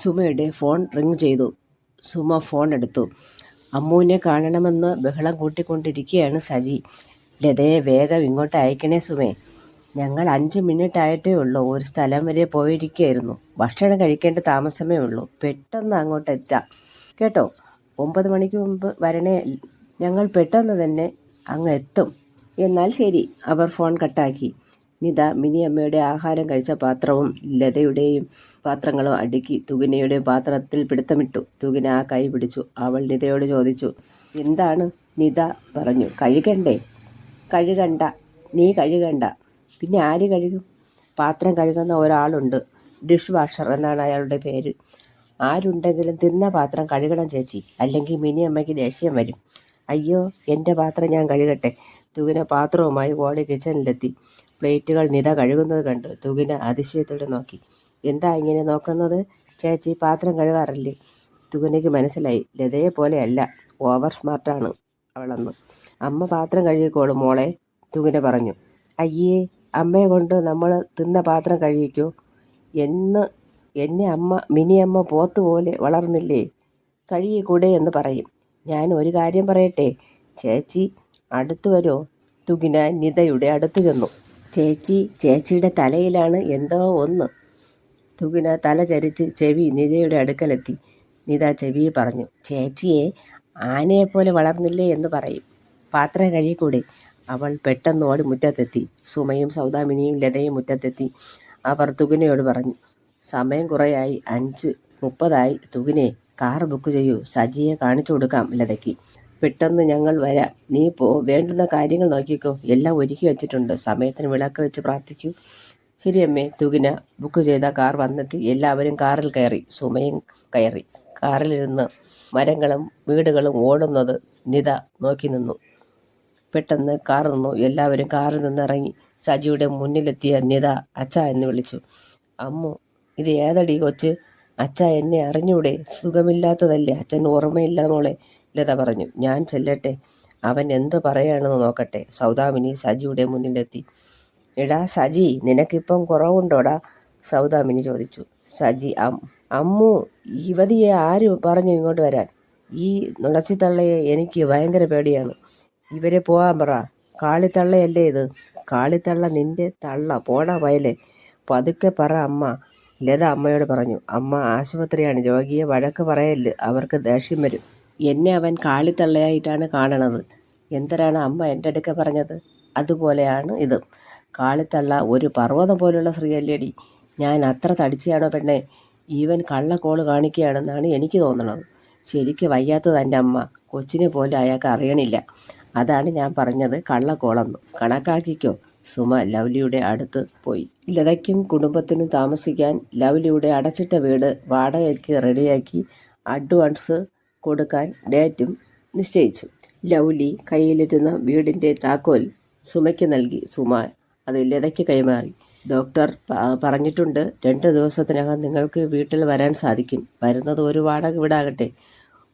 സുമയുടെ phone ring ചെയ്തു. Suma phone എടുത്തു. അമ്മുവിനെ കാണണമെന്ന് ബഹളം കൂട്ടിക്കൊണ്ടിരിക്കുകയാണ് സജി. ലതയെ വേഗം ഇങ്ങോട്ട് അയക്കണേ സുമേ. ഞങ്ങൾ 5 മിനിറ്റ് ആയിട്ടേ ഉള്ളൂ. ഒരു സ്ഥലം വരെ പോയിരിക്കുകയായിരുന്നു. ഭക്ഷണം കഴിക്കേണ്ട താമസമേ ഉള്ളൂ. പെട്ടെന്ന് അങ്ങോട്ട് എത്താം കേട്ടോ. 9 മണിക്ക് മുമ്പ് വരണേ. ഞങ്ങൾ പെട്ടെന്ന് തന്നെ അങ്ങ് എത്തും. എന്നാൽ ശരി. അവർ ഫോൺ കട്ടാക്കി. നിത മിനിയമ്മയുടെ ആഹാരം കഴിച്ച പാത്രവും ലതയുടെയും പാത്രങ്ങളും അടുക്കി തുകിനയുടെ പാത്രത്തിൽ പിടുത്തമിട്ടു. തുകിന ആ കൈ പിടിച്ചു. അവൾ നിതയോട് ചോദിച്ചു, എന്താണ്? നിത പറഞ്ഞു, കഴുകണ്ടേ? കഴുകണ്ട. നീ കഴുകണ്ട. പിന്നെ ആര് കഴുകും? പാത്രം കഴുകുന്ന ഒരാളുണ്ട്. ഡിഷ് വാഷർ എന്നാണ് അയാളുടെ പേര്. ആരുണ്ടെങ്കിലും തിന്ന പാത്രം കഴുകണം ചേച്ചി, അല്ലെങ്കിൽ മിനിയമ്മയ്ക്ക് ദേഷ്യം വരും. അയ്യോ, എൻ്റെ പാത്രം ഞാൻ കഴുകട്ടെ. തുകിന പാത്രവുമായി ഓടി കിച്ചണിലെത്തി. പ്ലേറ്റുകൾ നിത കഴുകുന്നത് കണ്ട് തുകിന അതിശയത്തോടെ നോക്കി. എന്താ ഇങ്ങനെ നോക്കുന്നത്? ചേച്ചി പാത്രം കഴുകാറില്ലേ? തുകിനയ്ക്ക് മനസ്സിലായി, ലതയെ പോലെയല്ല, ഓവർ സ്മാർട്ടാണ് അവളെന്ന്. അമ്മ പാത്രം കഴുകിക്കോളും മോളെ, തുകിന പറഞ്ഞു. അയ്യേ, അമ്മയെ കൊണ്ട് നമ്മൾ തിന്ന പാത്രം കഴുകിക്കോ എന്ന് എന്നെ മിനിയമ്മ പോത്തുപോലെ വളർന്നില്ലേ? കഴുകിക്കൂടെ എന്ന് പറയും. ഞാൻ ഒരു കാര്യം പറയട്ടെ ചേച്ചി, അടുത്തു വരോ? തുകിന നിതയുടെ അടുത്ത് ചെന്നു. ചേച്ചിയുടെ തലയിലാണ് എന്തോ ഒന്ന്. തുകിന തല ചരിച്ച് ചെവി നിതയുടെ അടുക്കലെത്തി. നിത ചെവിയെ പറഞ്ഞു, ചേച്ചിയെ ആനയെപ്പോലെ വളർന്നില്ലേ എന്ന് പറയും. പാത്രം കഴുകിക്കൂടെ? അവൾ പെട്ടെന്ന് ഓടി മുറ്റത്തെത്തി. സുമയും സൗദാമിനിയും ലതയും മുറ്റത്തെത്തി. അവർ തുകിനയോട് പറഞ്ഞു, സമയം കുറേയായി, 5:30 തുകിനെ കാർ ബുക്ക് ചെയ്യൂ. സജിയെ കാണിച്ചു കൊടുക്കാം ലതയ്ക്ക്. പെട്ടെന്ന് ഞങ്ങൾ വരാം. നീ വേണ്ടുന്ന കാര്യങ്ങൾ നോക്കിക്കോ. എല്ലാം ഒരുക്കി വെച്ചിട്ടുണ്ട്. സമയത്തിന് വിളക്ക് വെച്ച് പ്രാർത്ഥിക്കൂ. ശരി അമ്മേ. തുകിന ബുക്ക് ചെയ്ത കാർ വന്നെത്തി. എല്ലാവരും കാറിൽ കയറി. സുമയും കയറി. കാറിലിരുന്ന് മരങ്ങളും വീടുകളും ഓടുന്നത് നിത നോക്കി നിന്നു. പെട്ടെന്ന് കാർ നിന്നു. എല്ലാവരും കാറിൽ നിന്നിറങ്ങി. സജിയുടെ മുന്നിലെത്തിയ നിത അച്ഛ എന്ന് വിളിച്ചു. അമ്മു, ഇത് ഏതടി കൊച്ച്? അച്ഛ, എന്നെ അറിഞ്ഞൂടെ? സുഖമില്ലാത്തതല്ലേ? അച്ഛൻ ഓർമ്മയില്ല മോളെ, ലത പറഞ്ഞു. ഞാൻ ചെല്ലട്ടെ, അവൻ എന്ത് പറയാണെന്ന് നോക്കട്ടെ. സൗദാമിനി സജിയുടെ മുന്നിലെത്തി. എടാ സജി, നിനക്കിപ്പം കുറവുണ്ടോടാ? സൗദാമിനി ചോദിച്ചു. സജി, അമ്മു, യുവതിയെ ആര് പറഞ്ഞു ഇങ്ങോട്ട് വരാൻ? ഈ നുണച്ചിത്തള്ളയെ എനിക്ക് ഭയങ്കര പേടിയാണ്. ഇവരെ പോകാൻ പറ. കാളിത്തള്ളയല്ലേ ഇത്? കാളിത്തള്ള നിന്റെ തള്ള. പോടാ വയലെ. പതുക്കെ പറ അമ്മ, ലത അമ്മയോട് പറഞ്ഞു. അമ്മ, ആശുപത്രിയാണ്. രോഗിയെ വഴക്ക് പറയല്ല്, അവർക്ക് ദേഷ്യം വരും. എന്നെ അവൻ കാളിത്തള്ളയായിട്ടാണ് കാണണത്. എന്തരാണ് അമ്മ എൻ്റെ അടുക്ക പറഞ്ഞത്? അതുപോലെയാണ് ഇത്. കാളിത്തള്ള ഒരു പർവ്വതം പോലുള്ള സ്ത്രീയല്ലേടി. ഞാൻ അത്ര തടിച്ചയാണോ പെണ്ണെ? ഈവൻ കള്ളക്കോള് കാണിക്കുകയാണെന്നാണ് എനിക്ക് തോന്നണത്. ശരിക്ക് വയ്യാത്തത് എൻ്റെ അമ്മ. കൊച്ചിനെ പോലെ അയാൾക്ക് അറിയണില്ല. അതാണ് ഞാൻ പറഞ്ഞത് കള്ളക്കോളെന്ന്. കണക്കാക്കിക്കോ. സുമ ലവ്ലിയുടെ അടുത്ത് പോയി. ലതയ്ക്കും കുടുംബത്തിനും താമസിക്കാൻ ലവ്ലിയുടെ അടച്ചിട്ട വീട് വാടകയ്ക്ക് റെഡിയാക്കി അഡ്വാൻസ് കൊടുക്കാൻ ഡേറ്റും നിശ്ചയിച്ചു. ലവ്ലി കയ്യിലിരുന്ന വീടിൻ്റെ താക്കോൽ സുമയ്ക്ക് നൽകി. സുമ അത് ലതയ്ക്ക് കൈമാറി. ഡോക്ടർ പറഞ്ഞിട്ടുണ്ട്, 2 ദിവസത്തിനകം നിങ്ങൾക്ക് വീട്ടിൽ വരാൻ സാധിക്കും. വരുന്നത് ഒരു വാടക വീടാകട്ടെ.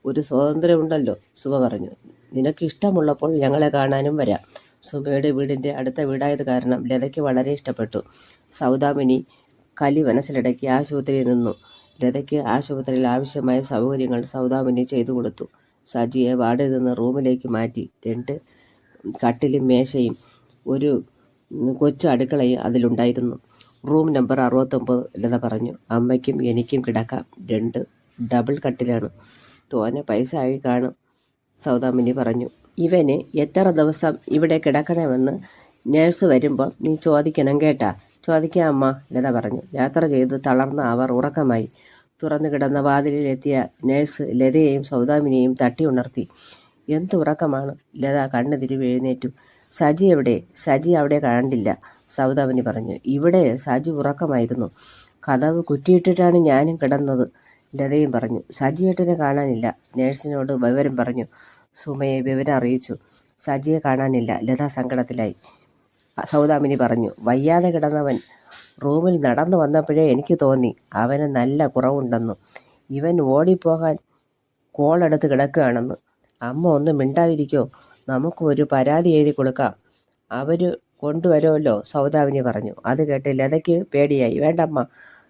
ഒരു സ്വാതന്ത്ര്യമുണ്ടല്ലോ, സുമ പറഞ്ഞു. നിനക്ക് ഇഷ്ടമുള്ളപ്പോൾ ഞങ്ങളെ കാണാനും വരാം. സുമയുടെ വീടിൻ്റെ അടുത്ത വീടായത് കാരണം ലതയ്ക്ക് വളരെ ഇഷ്ടപ്പെട്ടു. സൗദാമിനി കലി മനസ്സിലടക്കി ആശുപത്രിയിൽ നിന്നു. ലതയ്ക്ക് ആശുപത്രിയിൽ ആവശ്യമായ സൗകര്യങ്ങൾ സൗദാമിനി ചെയ്തു കൊടുത്തു. സജിയെ വാർഡിൽ നിന്ന് റൂമിലേക്ക് മാറ്റി. 2 കട്ടിലും മേശയും ഒരു കൊച്ചു അടുക്കളയും അതിലുണ്ടായിരുന്നു. റൂം നമ്പർ 69, ലത പറഞ്ഞു. അമ്മയ്ക്കും എനിക്കും കിടക്കാം. 2 ഡബിൾ കട്ടിലാണ്. തോനെ പൈസ ആയി കാണും, സൗദാമിനി പറഞ്ഞു. ഇവന് എത്ര ദിവസം ഇവിടെ കിടക്കണമെന്ന് നേഴ്സ് വരുമ്പോൾ നീ ചോദിക്കണം കേട്ടാ. ചോദിക്കാം അമ്മ, ലത പറഞ്ഞു. യാത്ര ചെയ്ത് തളർന്ന അവർ ഉറക്കമായി. തുറന്നു കിടന്ന വാതിലിലെത്തിയ നേഴ്സ് ലതയെയും സൗദാമിനിയെയും തട്ടി ഉണർത്തി. എന്തുറക്കമാണ്? ലത കണ്ണ് തിരിവ് എഴുന്നേറ്റു. സജി എവിടെ? സജി അവിടെ കണ്ടില്ല, സൗദാമിനി പറഞ്ഞു. ഇവിടെ സജി ഉറക്കമായിരുന്നു. കതവ് കുറ്റിയിട്ടിട്ടാണ് ഞാനും കിടന്നത്, ലതയും പറഞ്ഞു. സജിയേട്ടനെ കാണാനില്ല. നേഴ്സിനോട് വിവരം പറഞ്ഞു. സുമയെ വിവരം അറിയിച്ചു. സജിയെ കാണാനില്ല. ലത സങ്കടത്തിലായി. സൗദാമിനി പറഞ്ഞു. വയ്യാതെ കിടന്നവൻ റൂമിൽ നടന്നു വന്നപ്പോഴേ എനിക്ക് തോന്നി അവന് നല്ല കുറവുണ്ടെന്ന്. ഇവൻ ഓടിപ്പോകാൻ കോളെടുത്ത് കിടക്കുകയാണെന്ന്. അമ്മ ഒന്ന് മിണ്ടാതിരിക്കോ? നമുക്ക് ഒരു പരാതി എഴുതി കൊടുക്കാം. അവർ കൊണ്ടുവരുമല്ലോ, സൗദാമിനി പറഞ്ഞു. അത് കേട്ട് ലതയ്ക്ക് പേടിയായി. വേണ്ടമ്മ,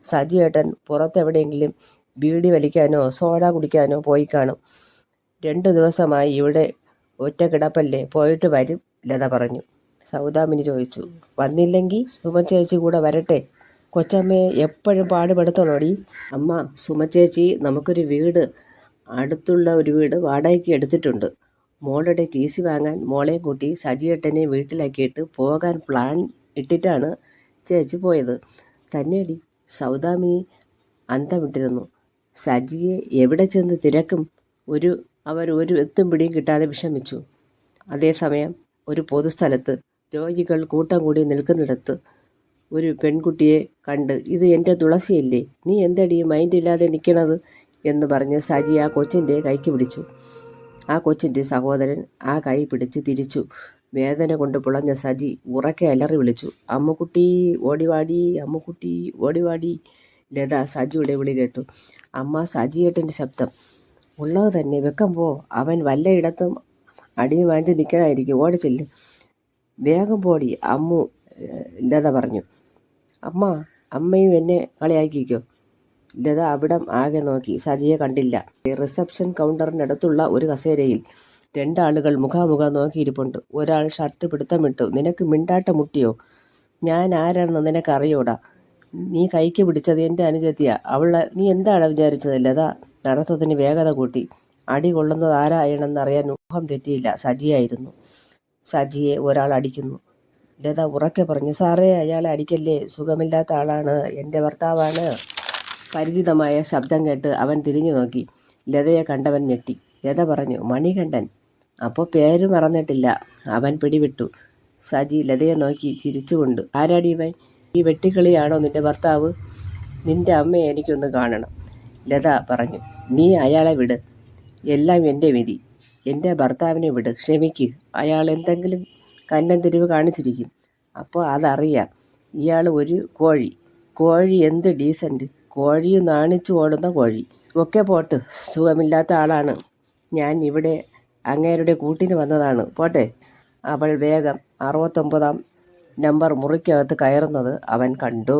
സജിയേട്ടൻ പുറത്തെവിടെയെങ്കിലും ബീഡി വലിക്കാനോ സോഡ കുടിക്കാനോ പോയി കാണും. 2 ദിവസമായി ഇവിടെ ഒറ്റ കിടപ്പല്ലേ, പോയിട്ട് വരും, ലത പറഞ്ഞു. സൗദാമിനി ചോദിച്ചു. വന്നില്ലെങ്കിൽ സുമചേച്ചി കൂടെ വരട്ടെ? കൊച്ചമ്മയെ എപ്പോഴും പാടുപെടുത്തണോടി? അമ്മ, സുമചേച്ചി നമുക്കൊരു വീട്, അടുത്തുള്ള ഒരു വീട് വാടകയ്ക്ക് എടുത്തിട്ടുണ്ട്. മോളുടെ TC വാങ്ങാൻ മോളെ കൂട്ടി സജിയേട്ടനെ വീട്ടിലാക്കിയിട്ട് പോകാൻ പ്ലാൻ ഇട്ടിട്ടാണ് ചേച്ചി പോയത്. തന്നെയടി. സൗദാമിനി അന്തം വിട്ടിരുന്നു. സജിയെ എവിടെ ചെന്ന് തിരക്കും? അവർ ഒരു എത്തും പിടിയും കിട്ടാതെ വിഷമിച്ചു. അതേസമയം ഒരു പൊതുസ്ഥലത്ത് രോഗികൾ കൂട്ടം കൂടി നിൽക്കുന്നിടത്ത് ഒരു പെൺകുട്ടിയെ കണ്ട്, ഇത് എൻ്റെ തുളസിയല്ലേ, നീ എന്തടി മൈൻഡില്ലാതെ നിൽക്കണത് എന്ന് പറഞ്ഞ് സജി ആ കൊച്ചിൻ്റെ കൈക്ക് പിടിച്ചു. ആ കൊച്ചിൻ്റെ സഹോദരൻ ആ കൈ പിടിച്ച് തിരിച്ചു. വേദന കൊണ്ട് പുളഞ്ഞ സജി ഉറക്കെ അലറി വിളിച്ചു. അമ്മുക്കുട്ടി ഓടിവാടി, അമ്മുക്കുട്ടി ഓടിവാടി. ലത സജിയുടെ വിളി കേട്ടു. അമ്മ, സജിയേട്ടൻ്റെ ശബ്ദം. ഉള്ളത് തന്നെ, വെക്കം പോ, അവൻ വല്ലയിടത്തും അടിയും വാങ്ങിച്ച് നിൽക്കണമായിരിക്കും, ഓടിച്ചില്ല. വേഗം പോടി അമ്മു, ലത പറഞ്ഞു. അമ്മയും എന്നെ കളിയാക്കിക്കോ. ലത അവിടം ആകെ നോക്കി. സജിയെ കണ്ടില്ല. റിസപ്ഷൻ കൗണ്ടറിനടുത്തുള്ള ഒരു കസേരയിൽ 2 ആളുകൾ മുഖാമുഖം നോക്കിയിരിപ്പുണ്ട്. ഒരാൾ ഷർട്ട് പിടുത്തമിട്ടു. നിനക്ക് മിണ്ടാട്ട മുട്ടിയോ? ഞാൻ ആരാണെന്ന് നിനക്കറിയോടാ? നീ കൈക്ക് പിടിച്ചത് എൻ്റെ അനുജത്തിയാ. നീ എന്താണ് വിചാരിച്ചത്? ലത നടത്തത്തിന് വേഗത കൂട്ടി. അടി കൊള്ളുന്നത് ആരായണമെന്നറിയാൻ ഊഹം തെറ്റിയില്ല. സജിയായിരുന്നു. സജിയെ ഒരാൾ അടിക്കുന്നു. ലത ഉറക്കെ പറഞ്ഞു. സാറേ, അയാളെ അടിക്കല്ലേ, സുഖമില്ലാത്ത ആളാണ്, എൻ്റെ ഭർത്താവാണ്. പരിചിതമായ ശബ്ദം കേട്ട് അവൻ തിരിഞ്ഞു നോക്കി. ലതയെ കണ്ടവൻ ഞെട്ടി. ലത പറഞ്ഞു. മണികണ്ഠൻ. അപ്പോൾ പേര് മറന്നിട്ടില്ല. അവൻ പിടിവിട്ടു. സജി ലതയെ നോക്കി ചിരിച്ചുകൊണ്ട്. ആരാടി ഇവൻ? ഈ വെട്ടിക്കളിയാണോ നിന്റെ ഭർത്താവ്? നിന്റെ അമ്മയെ എനിക്കൊന്ന് കാണണം, ലത പറഞ്ഞു. നീ അയാളെ വിട്, എല്ലാം എൻ്റെ വിധി. എൻ്റെ ഭർത്താവിനെ വിട്. ക്ഷമിക്ക്, അയാൾ എന്തെങ്കിലും കന്നം തിരിവ് കാണിച്ചിരിക്കും. അപ്പോൾ അതറിയാം. ഇയാൾ ഒരു കോഴി എന്ത് ഡീസൻറ്റ്, കോഴിയും നാണിച്ചു ഓടുന്ന കോഴി. ഒക്കെ പോട്ട്, സുഖമില്ലാത്ത ആളാണ്. ഞാൻ ഇവിടെ അങ്ങേരുടെ കൂട്ടിന് വന്നതാണ്, പോട്ടെ. അവൾ വേഗം 69-ാം നമ്പർ മുറിക്കകത്ത് കയറുന്നത് അവൻ കണ്ടു.